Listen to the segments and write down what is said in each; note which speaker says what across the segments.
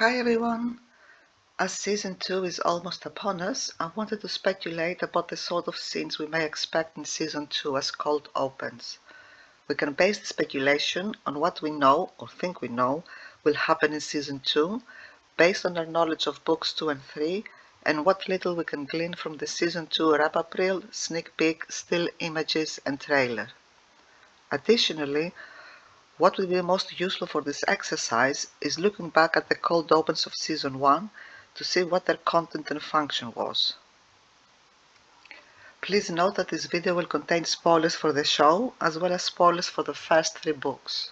Speaker 1: Hi everyone! As season 2 is almost upon us, I wanted to speculate about the sort of scenes we may expect in season 2 as cold opens. We can base the speculation on what we know or think we know will happen in season 2, based on our knowledge of books 2 and 3, and what little we can glean from the season 2 wrap-up reel, sneak peek, still images, and trailer. Additionally, what will be most useful for this exercise is looking back at the cold opens of season 1 to see what their content and function was. Please note that this video will contain spoilers for the show as well as spoilers for the first 3 books.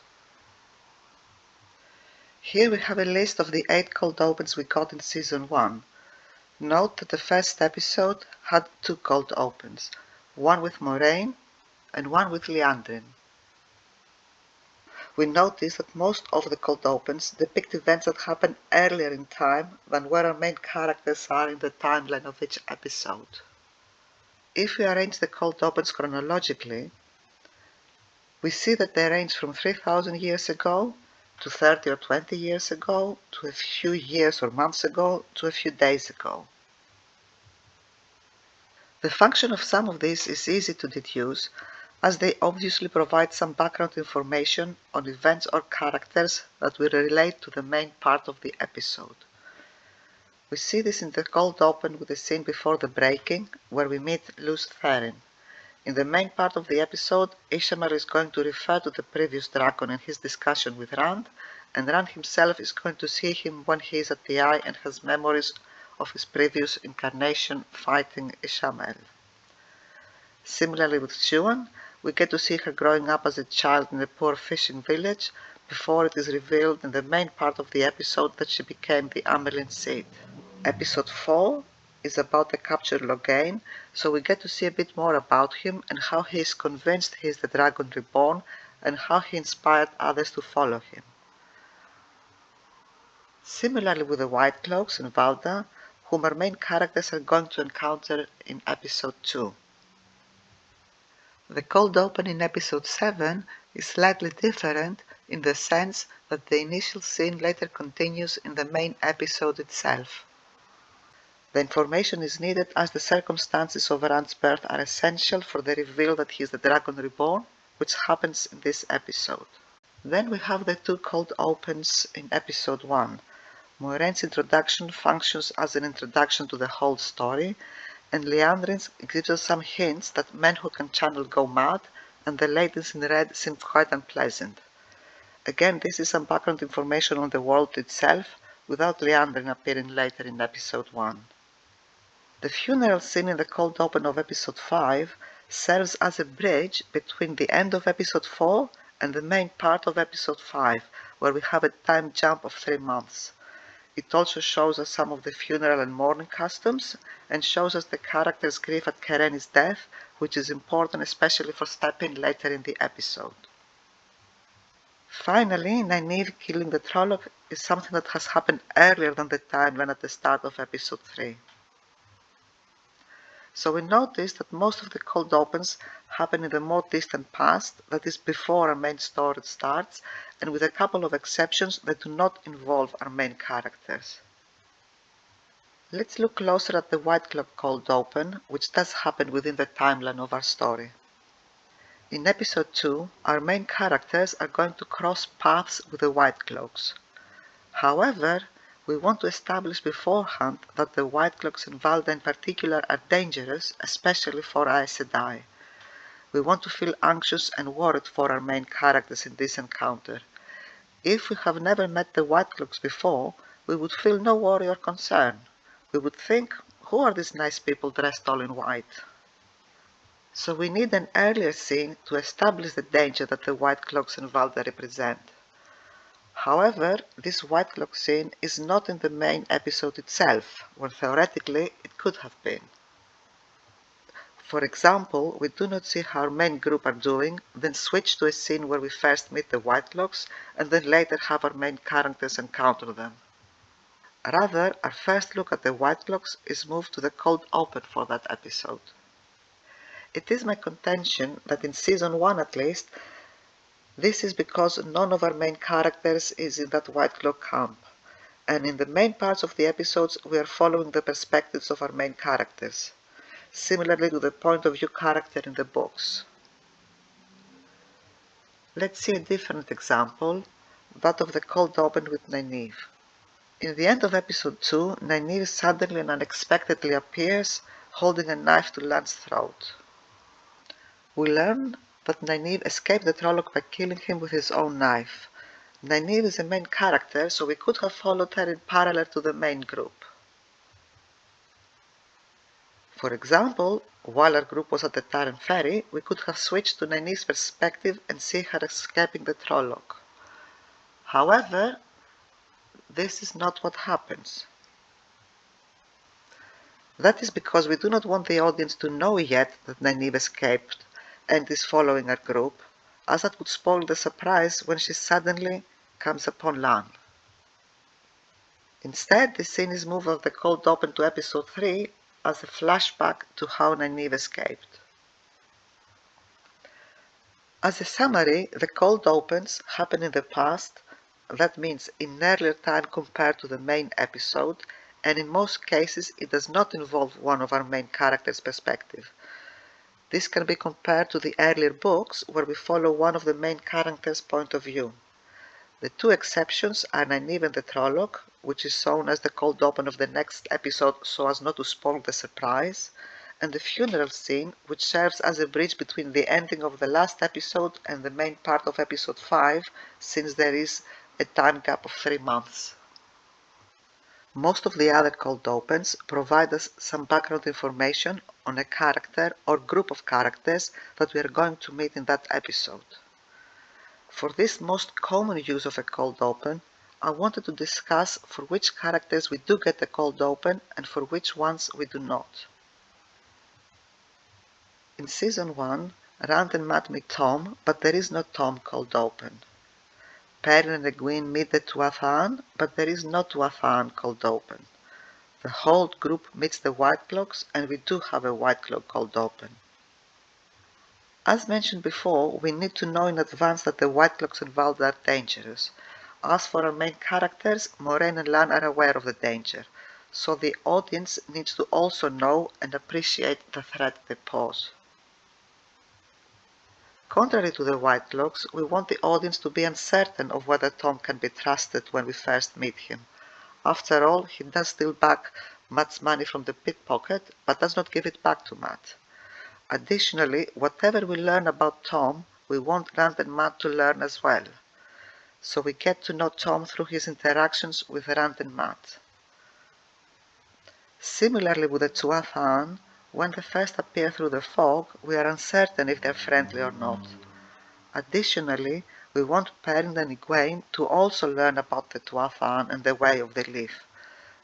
Speaker 1: Here we have a list of the 8 cold opens we got in season 1. Note that the first episode had 2 cold opens, one with Moraine and one with Leandrin. We notice that most of the cold opens depict events that happen earlier in time than where our main characters are in the timeline of each episode. If we arrange the cold opens chronologically, we see that they range from 3,000 years ago to 30 or 20 years ago to a few years or months ago to a few days ago. The function of some of these is easy to deduce, as they obviously provide some background information on events or characters that will relate to the main part of the episode. We see this in the cold open with the scene before the breaking, where we meet Luz Therin. In the main part of the episode, Ishamar is going to refer to the previous dragon in his discussion with Rand, and Rand himself is going to see him when he is at the Eye and has memories of his previous incarnation fighting Ishamel. Similarly with Siuan, we get to see her growing up as a child in a poor fishing village before it is revealed in the main part of the episode that she became the Amelin Seed. Episode 4 is about the captured Loghain, so we get to see a bit more about him and how he is convinced he is the Dragon Reborn and how he inspired others to follow him. Similarly with the White Cloaks and Valda, whom our main characters are going to encounter in episode 2. The cold open in episode 7 is slightly different in the sense that the initial scene later continues in the main episode itself. The information is needed as the circumstances of Rand's birth are essential for the reveal that he is the Dragon Reborn, which happens in this episode. Then we have the 2 cold opens in episode 1. Moraine's introduction functions as an introduction to the whole story, and Leandrin's gives us some hints that men who can channel go mad, and the ladies in red seem quite unpleasant. Again, this is some background information on the world itself, without Leandrin appearing later in episode 1. The funeral scene in the cold open of episode 5 serves as a bridge between the end of episode 4 and the main part of episode 5, where we have a time jump of 3 months. It also shows us some of the funeral and mourning customs, and shows us the character's grief at Kereni's death, which is important especially for stepping later in the episode. Finally, Nynaeve killing the Trolloc is something that has happened earlier than the timeline at the start of episode 3. So we notice that most of the cold opens happen in the more distant past, that is before our main story starts, and with a couple of exceptions that do not involve our main characters. Let's look closer at the White Cloak cold open, which does happen within the timeline of our story. In episode 2, our main characters are going to cross paths with the White Cloaks. However, we want to establish beforehand that the White Cloaks and Valda in particular are dangerous, especially for Aes Sedai. We want to feel anxious and worried for our main characters in this encounter. If we have never met the White Cloaks before, we would feel no worry or concern. We would think, who are these nice people dressed all in white? So we need an earlier scene to establish the danger that the White Cloaks and Valda represent. However, this White Cloak scene is not in the main episode itself, when theoretically it could have been. For example, we do not see how our main group are doing, then switch to a scene where we first meet the White Cloaks, and then later have our main characters encounter them. Rather, our first look at the White Cloaks is moved to the cold open for that episode. It is my contention that in season 1 at least, this is because none of our main characters is in that White Cloak camp, and in the main parts of the episodes we are following the perspectives of our main characters, similarly to the point of view character in the books. Let's see a different example, that of the cold open with Nynaeve. In the end of episode 2, Nynaeve suddenly and unexpectedly appears, holding a knife to Lan's throat. We learn that Nynaeve escaped the Trolloc by killing him with his own knife. Nynaeve is a main character, so we could have followed her in parallel to the main group. For example, while our group was at the Taren Ferry, we could have switched to Nynaeve's perspective and see her escaping the Trolloc. However, this is not what happens. That is because we do not want the audience to know yet that Nynaeve escaped and is following our group, as that would spoil the surprise when she suddenly comes upon Lan. Instead, the scene is moved of the cold open to episode 3 as a flashback to how Nynaeve escaped. As a summary, the cold opens happen in the past, that means in earlier time compared to the main episode, and in most cases it does not involve one of our main characters' perspective. This can be compared to the earlier books where we follow one of the main characters' point of view. The two exceptions are Nynaeve and the Trolloc, which is shown as the cold open of the next episode so as not to spoil the surprise, and the funeral scene, which serves as a bridge between the ending of the last episode and the main part of episode 5, since there is a time gap of 3 months. Most of the other cold opens provide us some background information on a character or group of characters that we are going to meet in that episode. For this most common use of a cold open, I wanted to discuss for which characters we do get a cold open and for which ones we do not. In Season 1, Rand and Matt meet Tom, but there is no Tom cold open. Perrin and Egwene meet the Tuathan, but there is no Tuathan cold open. The whole group meets the Whitecloaks, and we do have a Whitecloak cold open. As mentioned before, we need to know in advance that the Whitecloaks involved are dangerous. As for our main characters, Moraine and Lan are aware of the danger, so the audience needs to also know and appreciate the threat they pose. Contrary to the Whitecloaks, we want the audience to be uncertain of whether Tom can be trusted when we first meet him. After all, he does steal back Matt's money from the pickpocket, but does not give it back to Matt. Additionally, whatever we learn about Tom, we want Rand and Matt to learn as well. So we get to know Tom through his interactions with Rand and Matt. Similarly with the Tuathan, when they first appear through the fog, we are uncertain if they are friendly or not. Additionally, we want Perrin and Egwene to also learn about the Tuathan and the Way of the Leaf.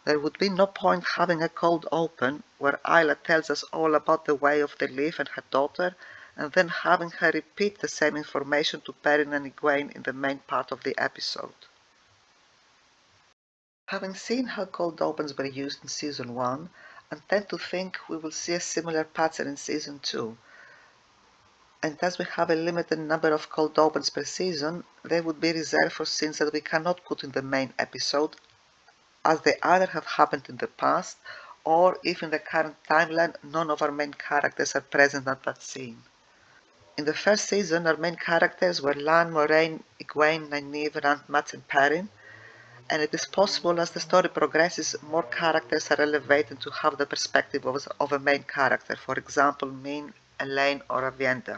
Speaker 1: There would be no point having a cold open where Isla tells us all about the Way of the Leaf and her daughter, and then having her repeat the same information to Perrin and Egwene in the main part of the episode. Having seen how cold opens were used in Season 1, I tend to think we will see a similar pattern in Season 2. And as we have a limited number of cold opens per season, they would be reserved for scenes that we cannot put in the main episode, as they either have happened in the past, or if in the current timeline none of our main characters are present at that scene. In the first season, our main characters were Lan, Moraine, Egwene, Nynaeve, Rand, Matt and Perrin, and it is possible as the story progresses, more characters are elevated to have the perspective of a main character, for example, Min, Elaine or Avienda.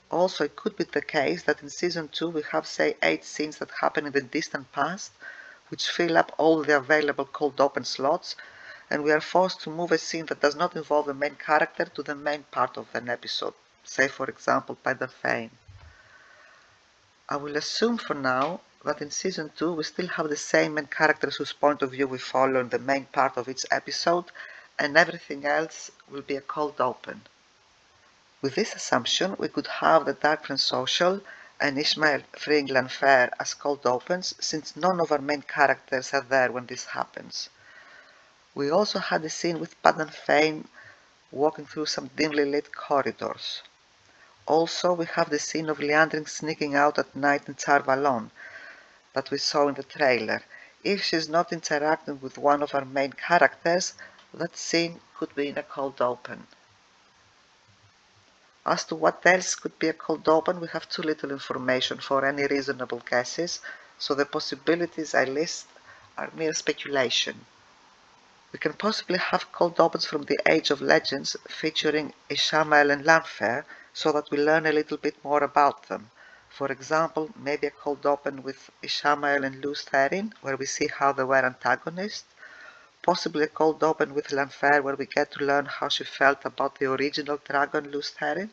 Speaker 1: Also, it could be the case that in Season 2 we have, say, 8 scenes that happen in the distant past, which fill up all the available cold open slots, and we are forced to move a scene that does not involve a main character to the main part of an episode, say for example by the Fane. I will assume for now that in Season 2 we still have the same main characters whose point of view we follow in the main part of each episode, and everything else will be a cold open. With this assumption, we could have the Darkfriend Social and Ishmael freeing Lanfair as cold opens, since none of our main characters are there when this happens. We also had a scene with Padan Fain walking through some dimly lit corridors. Also, we have the scene of Liandrin sneaking out at night in Tar Valon that we saw in the trailer. If she's not interacting with one of our main characters, that scene could be in a cold open. As to what else could be a cold open, we have too little information for any reasonable guesses, so the possibilities I list are mere speculation. We can possibly have cold opens from the Age of Legends featuring Ishamael and Lanfear, so that we learn a little bit more about them. For example, maybe a cold open with Ishamael and Lews Therin, where we see how they were antagonists. Possibly a cold open with Lanfear, where we get to learn how she felt about the original dragon Lews Therin.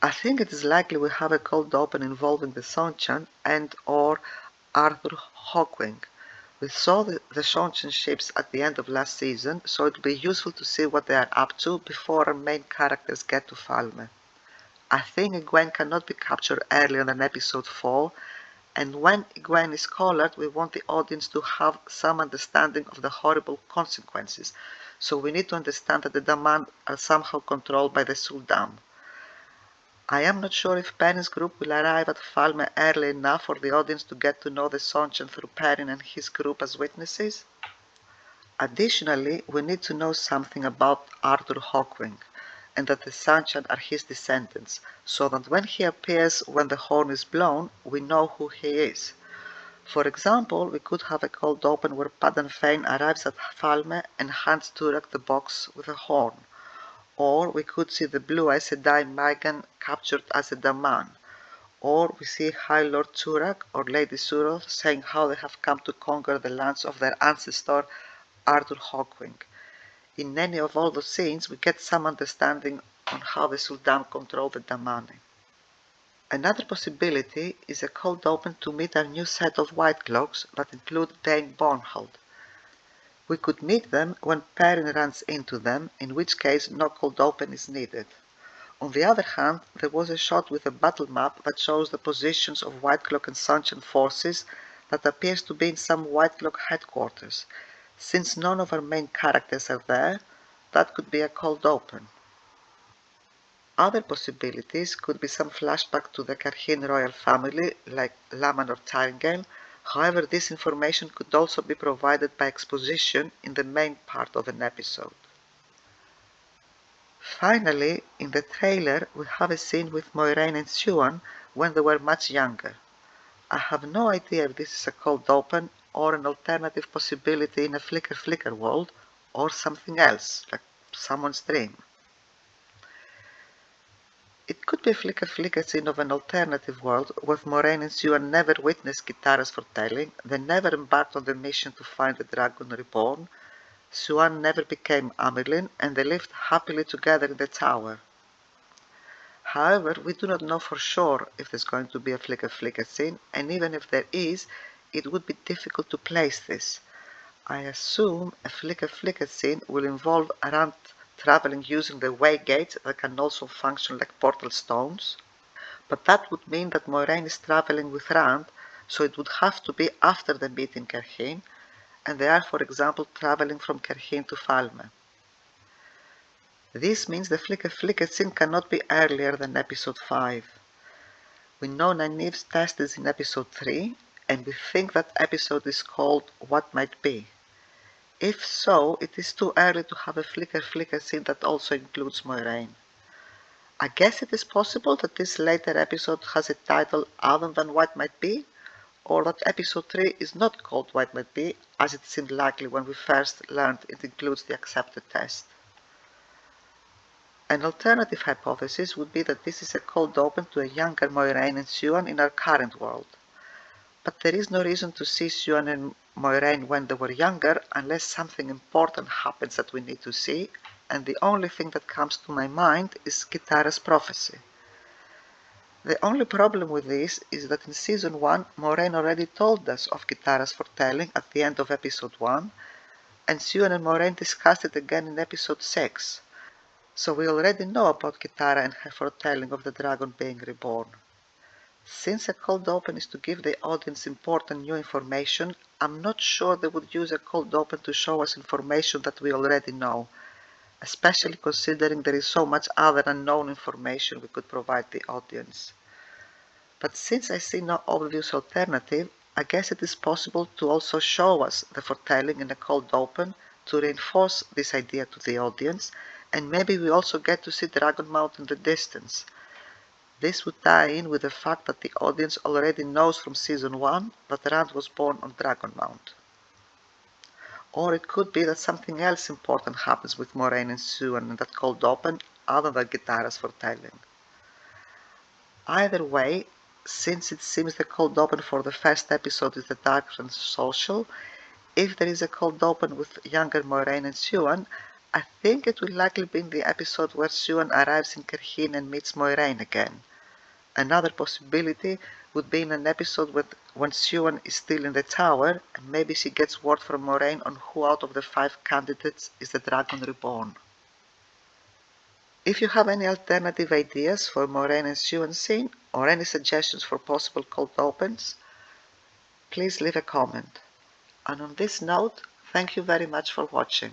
Speaker 1: I think it is likely we have a cold open involving the Seanchan and or Arthur Hawkwing. We saw the Seanchan ships at the end of last season, so it will be useful to see what they are up to before our main characters get to Falme. I think Egwene cannot be captured earlier than episode 4, and when Egwene is collared, we want the audience to have some understanding of the horrible consequences, so we need to understand that the Daman are somehow controlled by the Sul'dam. I am not sure if Perrin's group will arrive at Falme early enough for the audience to get to know the Seanchan through Perrin and his group as witnesses. Additionally, we need to know something about Arthur Hawkwing, and that the Seanchan are his descendants, so that when he appears when the horn is blown, we know who he is. For example, we could have a cold open where Padan Fain arrives at Falme and hands Turak the box with a horn. Or we could see the Blue Aes Sedai Maigan captured as a Daman. Or we see High Lord Turak or Lady Suroth saying how they have come to conquer the lands of their ancestor Arthur Hawkwing. In any of all those scenes, we get some understanding on how the Sul'dam control the Damane. Another possibility is a cold open to meet our new set of White Cloaks that include Dane Bornhold. We could meet them when Perrin runs into them, in which case no cold open is needed. On the other hand, there was a shot with a battle map that shows the positions of Whitecloak and Seanchan forces that appears to be in some Whitecloak headquarters. Since none of our main characters are there, that could be a cold open. Other possibilities could be some flashback to the Karhin royal family, like Laman or Taringale. However, this information could also be provided by exposition in the main part of an episode. Finally, in the trailer, we have a scene with Moiraine and Siuan when they were much younger. I have no idea if this is a cold open or an alternative possibility in a Flicker world, or something else, like someone's dream. It could be a Flicker scene of an alternative world where Moiraine and Siuan never witnessed Kitara's foretelling, they never embarked on the mission to find the Dragon Reborn, Siuan never became Amyrlin, and they lived happily together in the tower. However, we do not know for sure if there's going to be a Flicker scene, and even if there is, it would be difficult to place this. I assume a Flicker scene will involve Rand traveling using the way gates that can also function like portal stones, but that would mean that Moiraine is traveling with Rand, so it would have to be after the meet in Karhin, and they are, for example, traveling from Karhin to Falme. This means the Flicker scene cannot be earlier than episode 5. We know Nynaeve's test is in episode 3, and we think that episode is called What Might Be. If so, it is too early to have a Flicker scene that also includes Moiraine. I guess it is possible that this later episode has a title other than What Might Be, or that episode 3 is not called What Might Be, as it seemed likely when we first learned it includes the accepted test. An alternative hypothesis would be that this is a cold open to a younger Moiraine and Siuan in our current world. But there is no reason to see Siuan and Moiraine when they were younger unless something important happens that we need to see, and the only thing that comes to my mind is Kitara's prophecy. The only problem with this is that in season 1 Moiraine already told us of Kitara's foretelling at the end of episode 1, and Siuan and Moiraine discussed it again in episode 6, so we already know about Kitara and her foretelling of the dragon being reborn. Since a cold open is to give the audience important new information, I'm not sure they would use a cold open to show us information that we already know, especially considering there is so much other unknown information we could provide the audience. But since I see no obvious alternative, I guess it is possible to also show us the foretelling in a cold open to reinforce this idea to the audience, and maybe we also get to see Dragonmount in the distance. This would tie in with the fact that the audience already knows from season 1 that Rand was born on Dragonmount. Or it could be that something else important happens with Moiraine and Siuan in that cold open other than Kitara's foretelling. Either way, since it seems the cold open for the first episode is the dark and social, if there is a cold open with younger Moiraine and Siuan, I think it will likely be in the episode where Siuan arrives in Kerhin and meets Moiraine again. Another possibility would be in an episode when Siuan is still in the tower and maybe she gets word from Moiraine on who out of the 5 candidates is the Dragon Reborn. If you have any alternative ideas for Moiraine and Siuan scene or any suggestions for possible cold opens, please leave a comment. And on this note, thank you very much for watching.